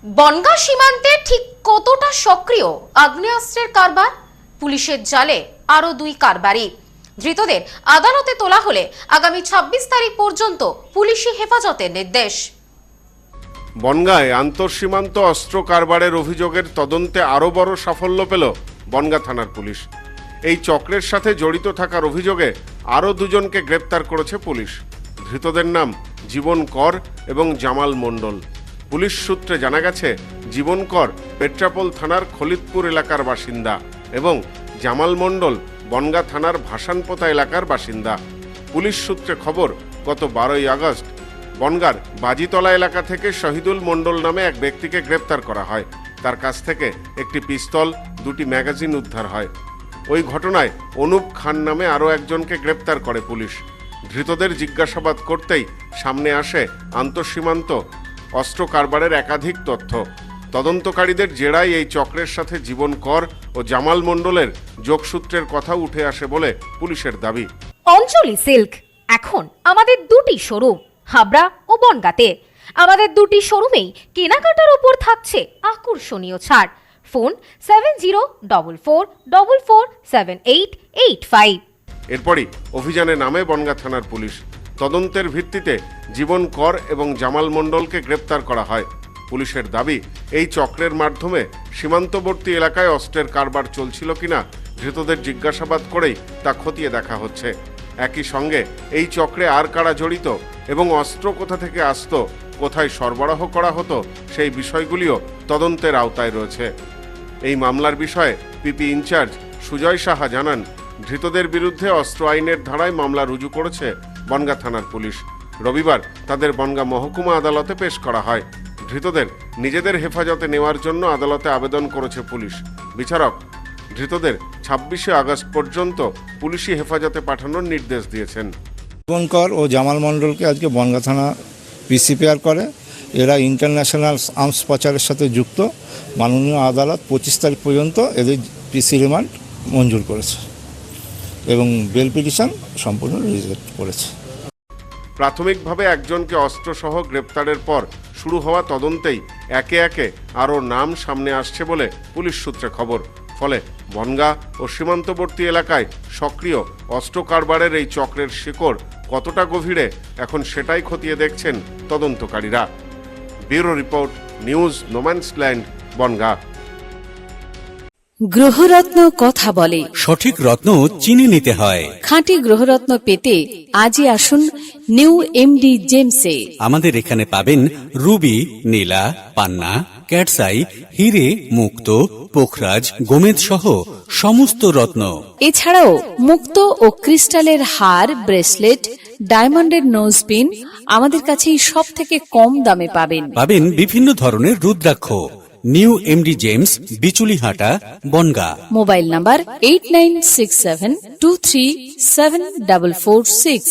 বনগাঁ সীমান্তে ঠিক কতটা সক্রিয় আগ্নেয়াস্ত্রের কারবার? পুলিশের জালে আরো 2 কারবারি। ধৃতদের আদালতে তোলা হলে আগামী 26 তারিখ পর্যন্ত পুলিশি হেফাজতের নির্দেশ। বনগাঁয় আন্তঃসীমান্ত অস্ত্র কারবারের অভিযোগের তদন্তে আরও বড় সাফল্য পেল বনগাঁ থানার পুলিশ। এই চক্রের সাথে জড়িত থাকার অভিযোগে আরও 2 জনকে গ্রেপ্তার করেছে পুলিশ। ধৃতদের নাম জীবন কর এবং জামাল মণ্ডল। পুলিশ সূত্রে জানা গেছে, জীবন কর পেট্রাপোল থানার খলিতপুর এলাকার বাসিন্দা এবং জামাল মণ্ডল বনগাঁ থানার ভাসানপোতা এলাকার বাসিন্দা। পুলিশ সূত্রে খবর, গত 12ই আগস্ট বনগাঁর বাজিতলা এলাকা থেকে শহীদুল মণ্ডল নামে এক ব্যক্তিকে গ্রেপ্তার করা হয়। তার কাছ থেকে একটি পিস্তল, 2টি ম্যাগাজিন উদ্ধার হয়। ওই ঘটনায় অনুপ খান নামে আরও একজনকে গ্রেপ্তার করে পুলিশ। ধৃতদের জিজ্ঞাসাবাদ করতেই সামনে আসে আন্তঃসীমান্ত অস্ত্র কারবারের একাধিক তথ্য। তদন্তকারীদের জেরায় এই চক্রের সাথে জীবন কর ও জামাল মণ্ডলের যোগসূত্রের কথা উঠে আসে বলে পুলিশের দাবি। অঞ্জলি সিল্ক এখন আমাদের 2টি শোরুম, হাবড়া ও বনগাঁতে। আমাদের 2টি শোরুমেই কেনাকাটার উপর থাকছে আকর্ষণীয় ছাড়। ফোন 7044447885। এরপরই অভিযানে নামে বনগাঁ থানার পুলিশ। তদন্তের ভিত্তিতে জীবন কর এবং জামাল মণ্ডলকে গ্রেপ্তার করা হয়। পুলিশের দাবি, এই চক্রের মাধ্যমে সীমান্তবর্তী এলাকায় অস্ত্রের কারবার চলছিল কিনা ধৃতদের জিজ্ঞাসাবাদ করেই তা খতিয়ে দেখা হচ্ছে। একই সঙ্গে এই চক্রে আর কারা জড়িত এবং অস্ত্র কোথা থেকে আসতো, কোথায় সরবরাহ করা হতো, সেই বিষয়গুলিও তদন্তের আওতায় রয়েছে। এই মামলার বিষয়ে পিপি ইনচার্জ সুজয় সাহা জানান, ধৃতদের বিরুদ্ধে অস্ত্র আইনের ধারায় মামলা রুজু করেছে বনগাঁ থানার পুলিশ। রবিবার তাদের বনগাঁ মহকুমা আদালতে পেশ করা হয়। ধৃতদের নিজেদের হেফাজতে নেওয়ার জন্য আদালতে আবেদন করেছে পুলিশ। বিচারক ধৃতদের 26শে আগস্ট পর্যন্ত পুলিশি হেফাজতে পাঠানোর নির্দেশ দিয়েছেন। জীবনকর ও জামাল মণ্ডলকে আজকে বনগাঁ থানা পিসিপিআর করে। এরা ইন্টারন্যাশনাল আর্মস পাচারের সাথে যুক্ত। মাননীয় আদালত 25 তারিখ পর্যন্ত এদের পিসি রিমান্ড মঞ্জুর করেছে এবং বেল পিটিশন সম্পূর্ণ রিজেক্ট করেছে। প্রাথমিকভাবে একজনকে অস্ত্রসহ গ্রেপ্তারের পর শুরু হওয়া তদন্তেই একে একে আরও নাম সামনে আসছে বলে পুলিশ সূত্রে খবর। ফলে বনগাঁ ও সীমান্তবর্তী এলাকায় সক্রিয় অস্ত্র কারবারের এই চক্রের শিকড় কতটা গভীরে, এখন সেটাই খতিয়ে দেখছেন তদন্তকারীরা। Bureau report, news no man's land, Bongaon. গ্রহরত্ন কথা বলে, সঠিক রত্ন চিনে নিতে হয়। খাঁটি গ্রহরত্ন পেতে আজই আসুন নিউ এমডি জেমসে। আমাদের এখানে পাবেন রুবি, নীলা, পান্না, ক্যাটসাই, হিরে, মুক্ত, পোখরাজ, গোমেদ সহ সমস্ত রত্ন। এছাড়াও মুক্ত ও ক্রিস্টালের হার, ব্রেসলেট, ডায়মন্ডের নোজপিন আমাদের কাছেই সব থেকে কম দামে পাবেন। পাবেন বিভিন্ন ধরনের রুদ্রাক্ষ। New MD gems, Bichulihata, Bongaon. Mobile number 8967237446।